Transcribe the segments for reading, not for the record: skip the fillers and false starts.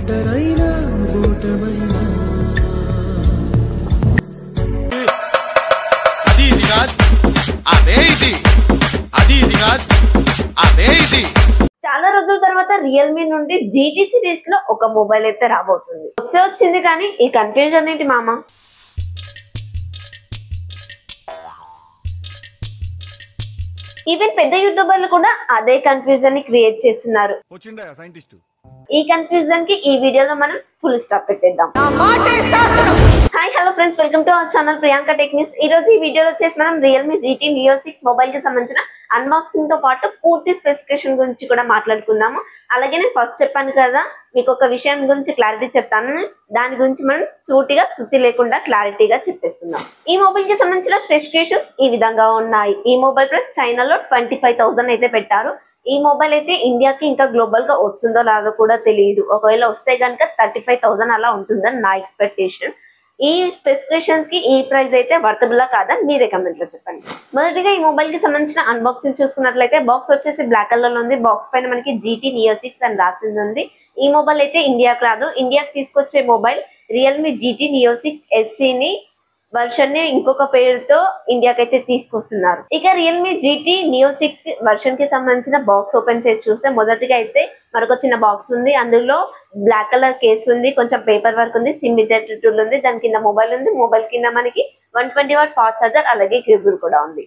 ఒంటరైనా ఓటమైనా చాలా రోజుల తర్వాత రియల్మీ నుండి జీటీ సిరీస్ లో ఒక మొబైల్ అయితే రాబోతుంది. వచ్చింది కానీ ఈ కన్ఫ్యూజన్ ఏంటి మామ? ఈవెన్ పెద్ద యూట్యూబర్లు కూడా అదే కన్ఫ్యూజన్ ని క్రియేట్ చేస్తున్నారు. ఈ కన్ఫ్యూజన్ కి ఈ వీడియోలో మనం ఫుల్ స్టాప్ పెట్టేద్దాం. Hi hello friends, welcome to our channel Priyanka tech news. ఈ రోజు ఈ వీడియోలో వచ్చేసి మనం రియల్మీ జీటీ నియో 6 మొబైల్ కి సంబంధించిన అన్బాక్సింగ్ తో పాటు పూర్తి స్పెసిఫికేషన్ గురించి కూడా మాట్లాడుకుందాము. అలాగే నేను ఫస్ట్ చెప్పాను కదా, మీకు ఒక విషయం గురించి క్లారిటీ చెప్తాను, దాని గురించి మనం సూటిగా సుత్తి లేకుండా క్లారిటీగా చెప్పేస్తున్నాం. ఈ మొబైల్ కి సంబంధించిన స్పెసిఫికేషన్స్ ఈ విధంగా ఉన్నాయి. ఈ మొబైల్ ప్రైస్ చైనాలో 25,000 అయితే పెట్టారు. ఈ మొబైల్ అయితే ఇండియాకి ఇంకా గ్లోబల్ గా వస్తుందో లాగా కూడా తెలియదు. ఒకవేళ వస్తే కనుక 35,000 అలా ఉంటుందని నా ఎక్స్పెక్టేషన్. ఈ స్పెసిఫికేషన్స్ కి ఈ ప్రైస్ అయితే వర్తబుల్ కాదని మీరే కమెంట్ లో చెప్పండి. మొదటిగా ఈ మొబైల్ కి సంబంధించిన అన్బాక్సింగ్ చూసుకున్నట్లయితే బాక్స్ వచ్చేసి బ్లాక్ కలర్ లో ఉంది. బాక్స్ పైన మనకి జీటీ నియో 6 అని రాసింది ఉంది. ఈ మొబైల్ అయితే ఇండియాకి రాదు. ఇండియాకి తీసుకొచ్చే mobile Realme GT neo 6 SE ని వర్షన్ ని ఇంకొక పేరుతో ఇండియాకి అయితే తీసుకొస్తున్నారు. ఇక రియల్మీ జీటీ నియో 6 వర్షన్ కి సంబంధించిన బాక్స్ ఓపెన్ చేసి చూస్తే మొదటిగా అయితే మరొక చిన్న బాక్స్ ఉంది. అందులో బ్లాక్ కలర్ కేస్ ఉంది, కొంచెం పేపర్ వర్క్ ఉంది, సిమ్ డిటెక్టర్ టూల్ ఉంది, దాని కింద మొబైల్ ఉంది. మొబైల్ కింద మనకి 120 వాట్ ఫాస్ట్ చార్జర్ అలాగే కేబుల్ కూడా ఉంది.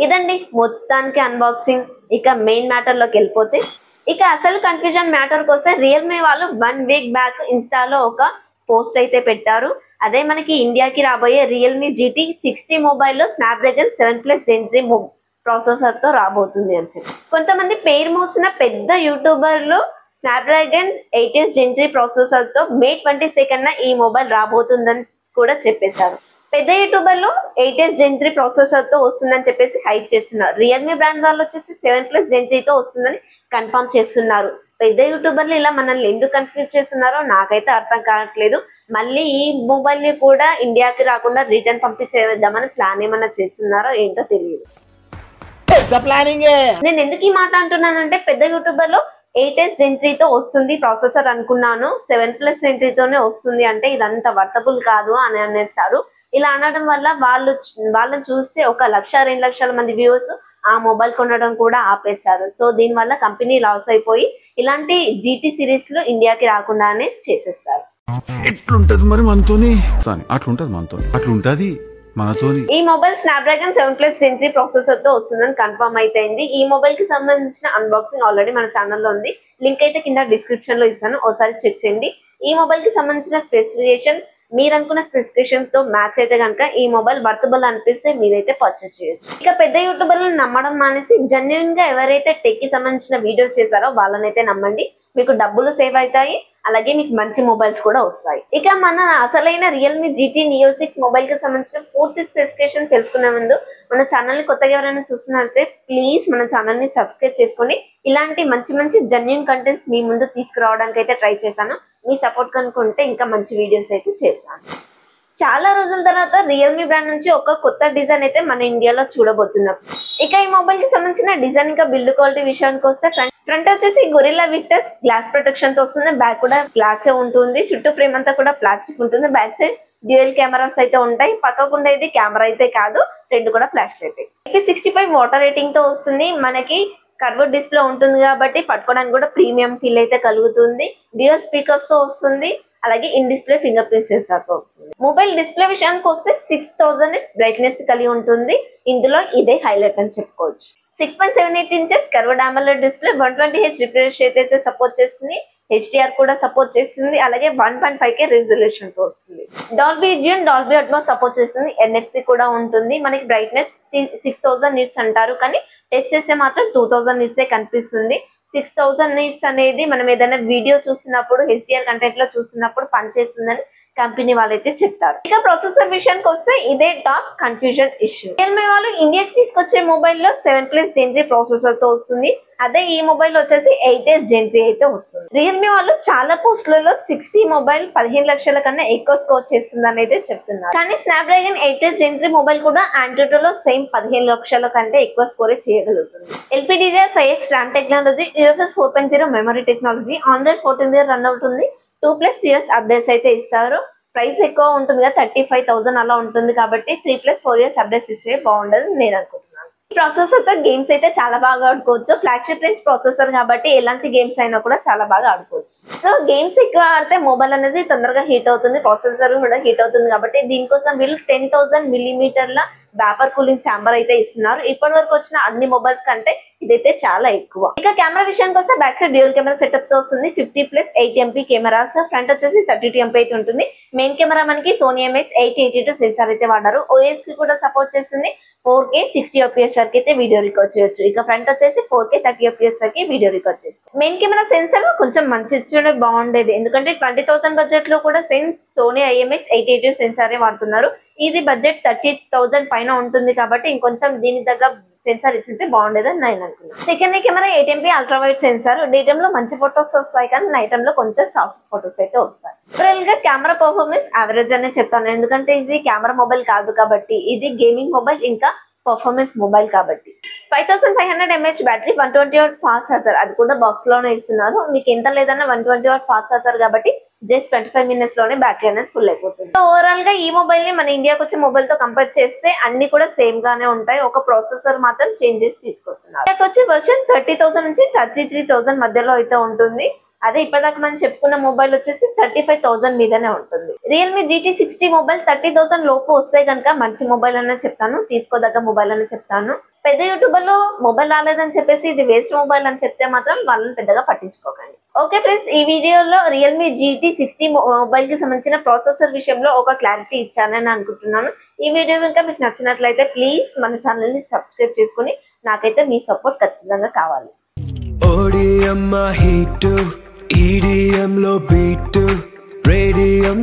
ఇదండి మొత్తానికి అన్బాక్సింగ్. ఇక మెయిన్ మ్యాటర్ లోకి వెళ్ళిపోతే, ఇక అసలు కన్ఫ్యూజన్ మ్యాటర్ కోసం రియల్మీ వాళ్ళు 1 వీక్ బ్యాక్ ఇన్స్టాలో ఒక పోస్ట్ అయితే పెట్టారు. అదే మనకి ఇండియాకి రాబోయే రియల్మీ జీటీ 60 మొబైల్లో స్నాప్డ్రాగన్ 7+ Gen 3 ప్రాసెసర్ తో రాబోతుంది అని చెప్పి కొంతమంది పేరు మోసిన పెద్ద యూట్యూబర్లు స్నాప్డ్రాగన్ 8 Gen 3 ప్రాసెసర్ తో May 22న ఈ మొబైల్ రాబోతుందని కూడా చెప్పేశారు. పెద్ద యూట్యూబర్లు 8 Gen 3 ప్రాసెసర్ తో వస్తుందని చెప్పేసి హైప్ చేస్తున్నారు. రియల్మీ బ్రాండ్ వాళ్ళు వచ్చేసి 7+ Gen 3 తో వస్తుందని కన్ఫర్మ్ చేస్తున్నారు. పెద్ద యూట్యూబర్లు ఇలా మనల్ని ఎందుకు కన్ఫ్యూజ్ చేస్తున్నారో నాకైతే అర్థం కావట్లేదు. మళ్ళీ ఈ మొబైల్ ని కూడా ఇండియాకి రాకుండా రిటర్న్ పంపించేద్దామని ప్లాన్ ఏమన్నా చేస్తున్నారో ఏంటో తెలియదు. నేను ఎందుకు ఈ మాట అంటున్నానంటే, పెద్ద యూట్యూబర్ లో 8 Gen 3 తో వస్తుంది ప్రాసెసర్ అనుకున్నాను, 7+ Gen 3 తోనే వస్తుంది అంటే ఇదంతా వర్తబుల్ కాదు అని అనేస్తారు. ఇలా అనడం వల్ల వాళ్ళని చూస్తే 1,00,000 2 లక్షల మంది వ్యూవర్స్ ఆ మొబైల్ కొనడం కూడా ఆపేశారు. సో దీని వల్ల కంపెనీ లాస్ అయిపోయి ఇలాంటి జీటీ సిరీస్ లో ఇండియాకి రాకుండానే చేసేస్తారు. ఎట్లుంటది మరి మనతోని? అట్లుంటది మనతోని, అట్లుంటది మనతోని. ఈ మొబైల్ స్నాప్డ్రాగన్ 7+ Gen 3 ప్రాసెసర్ తో వస్తుందని కన్ఫర్మ్ అయిపోయింది. ఈ మొబైల్ కి సంబంధించిన అన్బాక్సింగ్ ఆల్రెడీ మన ఛానల్లో ఉంది. లింక్ అయితే కింద డిస్క్రిప్షన్ లో ఇస్తాను, ఒకసారి చెక్ చేయండి. ఈ మొబైల్ కి సంబంధించిన స్పెసిఫికేషన్ మీరు అనుకున్న స్పెసిఫికేషన్ తో మ్యాచ్ అయితే కనుక ఈ మొబైల్ వర్తబుల్ అనిపిస్తే మీరైతే పర్చేస్ చేయొచ్చు. ఇక పెద్ద యూట్యూబర్లను నమ్మడం మానేసి జెన్యున్ గా ఎవరైతే టెక్ కి సంబంధించిన వీడియోస్ చేశారో వాళ్ళనైతే నమ్మండి. మీకు డబ్బులు సేవ్ అవుతాయి, అలాగే మీకు మంచి మొబైల్స్ కూడా వస్తాయి. ఇక మన అసలైన రియల్మీ జీటీ నియో 6 మొబైల్ కి సంబంధించిన పూర్తి స్పెసిఫికేషన్ తెలుసుకునే ముందు మన ఛానల్ ని కొత్తగా ఎవరైనా చూస్తున్నట్లయితే ప్లీజ్ మన ఛానల్ ని సబ్స్క్రైబ్ చేసుకొని ఇలాంటి మంచి మంచి జెన్యున్ కంటెంట్స్ మీ ముందు తీసుకురావడానికి అయితే ట్రై చేశాను. మీ సపోర్ట్ కనుకుంటే ఇంకా మంచి వీడియోస్ అయితే చేస్తాను. చాలా రోజుల తర్వాత రియల్మీ బ్రాండ్ నుంచి ఒక కొత్త డిజైన్ అయితే మన ఇండియాలో చూడబోతున్నాం. ఇక ఈ మొబైల్ కి సంబంధించిన డిజైన్ ఇంకా బిల్డ్ క్వాలిటీ విషయానికి వస్తే, ఫ్రంట్ వచ్చేసి గొరిల్లా విక్టస్ గ్లాస్ ప్రొటెక్షన్ తో వస్తుంది. బ్యాక్ కూడా గ్లాస్ ఉంటుంది. చుట్టూ ఫ్రేమ్ అంతా కూడా ప్లాస్టిక్ ఉంటుంది. బ్యాక్ సైడ్ డ్యూయల్ కెమెరాస్ అయితే ఉంటాయి. పక్కకుండా ఇది కెమెరా అయితే కాదు, రెండు కూడా ప్లాస్టిక్ అయితే. 65 వాటర్ రేటింగ్ తో వస్తుంది. మనకి కర్వ్డ్ డిస్ప్లే ఉంటుంది కాబట్టి పట్టుకోవడానికి కూడా ప్రీమియం ఫీల్ అయితే కలుగుతుంది. డ్యూయల్ స్పీకర్స్ తో వస్తుంది. అలాగే in display finger print censor తో వస్తుంది. మొబైల్ డిస్ప్లే విషయానికి వస్తే 6000 బ్రైట్నెస్ కలిగి ఉంటుంది. ఇందులో ఇదే హైలైట్ అని చెప్పుకోవచ్చు. 6.78 inches curved AMOLED display, 120Hz refresh rate అయితే సపోర్ట్ చేస్తుంది. HDR కూడా సపోర్ట్ చేస్తుంది. అలాగే 1.5K రెజల్యూషన్ తో వస్తుంది. Dolby vision, Dolby Atmos support చేస్తుంది. NFC కూడా ఉంటుంది. మనకి బ్రైట్నెస్ 6000 నిట్స్ అంటారు, కానీ టెస్ట్ చేస్తే మాత్రం 2000 నిట్సే కనిపిస్తుంది. 6000 నిట్స్ అనేది మనం ఏదైనా వీడియో చూస్తున్నప్పుడు HDR కంటెంట్ లో చూస్తున్నప్పుడు పనిచేస్తుందని కంపెనీ వాళ్ళైతే చెప్తారు. ఇక ప్రాసెసర్ విషయానికి వస్తే ఇదే టాప్ కన్ఫ్యూజన్ ఇష్యూ. రియల్మీ వాళ్ళు ఇండియాకి తీసుకొచ్చే మొబైల్ లో 7+ Gen 3 ప్రాసెసర్ తో వస్తుంది. అదే ఈ మొబైల్ వచ్చేసి 8s Gen 3 అయితే వస్తుంది. రియల్మీ వాళ్ళు చాలా పోస్టులలో 60 మొబైల్ 15 లక్షల కన్నా ఎక్కువ స్కోర్ చేస్తుందని అయితే చెప్తున్నారు. కానీ స్నాప్డ్రాగన్ 8s Gen 3 మొబైల్ కూడా Android లో సేమ్ 15 లక్షల కంటే ఎక్కువ స్కోర్ చేయగలుగుతుంది. LPDDR5X RAM technology, UFS 4.0 memory technology, Android 14 మీద రన్ అవుతుంది. 2+ years అప్డేట్స్ అయితే ఇస్తారు. ప్రైస్ ఎక్కువ ఉంటుంది కదా, 35,000 అలా ఉంటుంది కాబట్టి 3+4 years అప్డేట్స్ ఇస్తే బాగుండదు నేను అనుకుంటున్నాను. ఈ ప్రాసెసర్ తో గేమ్స్ అయితే చాలా బాగా ఆడుకోవచ్చు. ఫ్లాగ్షిప్ రేంజ్ ప్రాసెసర్ కాబట్టి ఎలాంటి గేమ్స్ అయినా కూడా చాలా బాగా ఆడుకోవచ్చు. సో గేమ్స్ ఎక్కువ ఆడితే మొబైల్ అనేది తొందరగా హీట్ అవుతుంది, ప్రాసెసర్ కూడా హీట్ అవుతుంది కాబట్టి దీనికోసం వీళ్ళు 10,000 మిల్లీమీటర్ల వేపర్ కూలింగ్ ఛాంబర్ అయితే ఇస్తున్నారు. ఇప్పటి వరకు వచ్చిన అన్ని మొబైల్స్ కంటే ఇదైతే చాలా ఎక్కువ. ఇక కెమెరా విషయానికి వస్తే back side dual camera setup తో వస్తుంది. 50+8 MP కెమెరాస్, ఫ్రంట్ వచ్చేసి 32 MP అయితే ఉంటుంది. మెయిన్ కెమెరా మనకి సోనీ MX882 సెన్సార్ అయితే వాడారు. OS కి కూడా సపోర్ట్ చేస్తుంది. 4K 60 fps వరకు అయితే వీడియో రికార్డ్ చేయొచ్చు. ఇక ఫ్రంట్ వచ్చేసి 4K 30 fps వరకు వీడియో రికార్డ్ చేయొచ్చు. మెయిన్ కెమెరా సెన్సార్ కొంచెం మంచి ఇచ్చుంటే బాగుండేది, ఎందుకంటే 20,000 బడ్జెట్ లో కూడా సేమ్ సోనీ IMX882 సెన్సారే వాడుతున్నారు. ఇది బడ్జెట్ 30,000 పైన ఉంటుంది కాబట్టి ఇంకొంచెం దీని దగ్గర సెన్సార్ ఇచ్చుంటే బాగుండేదని నేను అనుకున్నాను. Second camera 8 MP ultra wide sensor. Day time లో మంచి ఫొటోస్ వస్తాయి కానీ నైట్ టైమ్ లో కొంచెం సాఫ్ట్ ఫొటోస్ అయితే వస్తాయి. ఓవరాల్ గా కెమెరా పర్ఫార్మెన్స్ యావరేజ్ అనే చెప్తాను, ఎందుకంటే ఇది కెమెరా మొబైల్ కాదు కాబట్టి, ఇది గేమింగ్ మొబైల్ ఇంకా పర్ఫార్మెన్స్ మొబైల్ కాబట్టి. 5500 mAh battery, 120W fast charger, అది కూడా బాక్స్ లోనే ఇస్తున్నారు. మీకు ఎంత లేదన్నా 120W ఫాస్ట్ ఛార్జర్ కాబట్టి జస్ట్ 25 minutes లోనే బ్యాటరీ అనేది ఫుల్ అయిపోతుంది. సో ఓవరాల్ గా ఈ మొబైల్ ని మన ఇండియాకి వచ్చే మొబైల్ తో కంపేర్ చేస్తే అన్ని కూడా సేమ్ గానే ఉంటాయి. ఒక ప్రాసెసర్ మాత్రం చేంజెస్ తీసుకొస్తున్నారు. ఇండియాకి వచ్చే వర్షన్ 30,000 నుంచి 33,000 మధ్యలో అయితే ఉంటుంది. అదే ఇప్పటిదాకా మనం చెప్పుకున్న మొబైల్ వచ్చేసి 35,000 మీదనే ఉంటుంది. రియల్మీ GT60 మొబైల్ 30,000 లోపు వస్తే కనుక మంచి మొబైల్ అనే చెప్తాను, తీసుకోదగ్గ మొబైల్ అని చెప్తాను. పెద్ద యూట్యూబర్లో మొబైల్ రాలేదని చెప్పేసి ఇది వేస్ట్ మొబైల్ అని చెప్తే మాత్రం వాళ్ళని పెద్దగా పట్టించుకోకండి. ఓకే ఫ్రెండ్స్, ఈ వీడియోలో రియల్మీ GT60 మొబైల్ కి సంబంధించిన ప్రాసెసర్ విషయంలో ఒక క్లారిటీ ఇచ్చానని అనుకుంటున్నాను. ఈ వీడియో కనుక మీకు నచ్చినట్లయితే ప్లీజ్ మన ఛానల్ ని సబ్స్క్రైబ్ చేసుకుని నాకైతే మీ సపోర్ట్ ఖచ్చితంగా కావాలి. ODM హిట్ EDM లో బీట్ రేడియం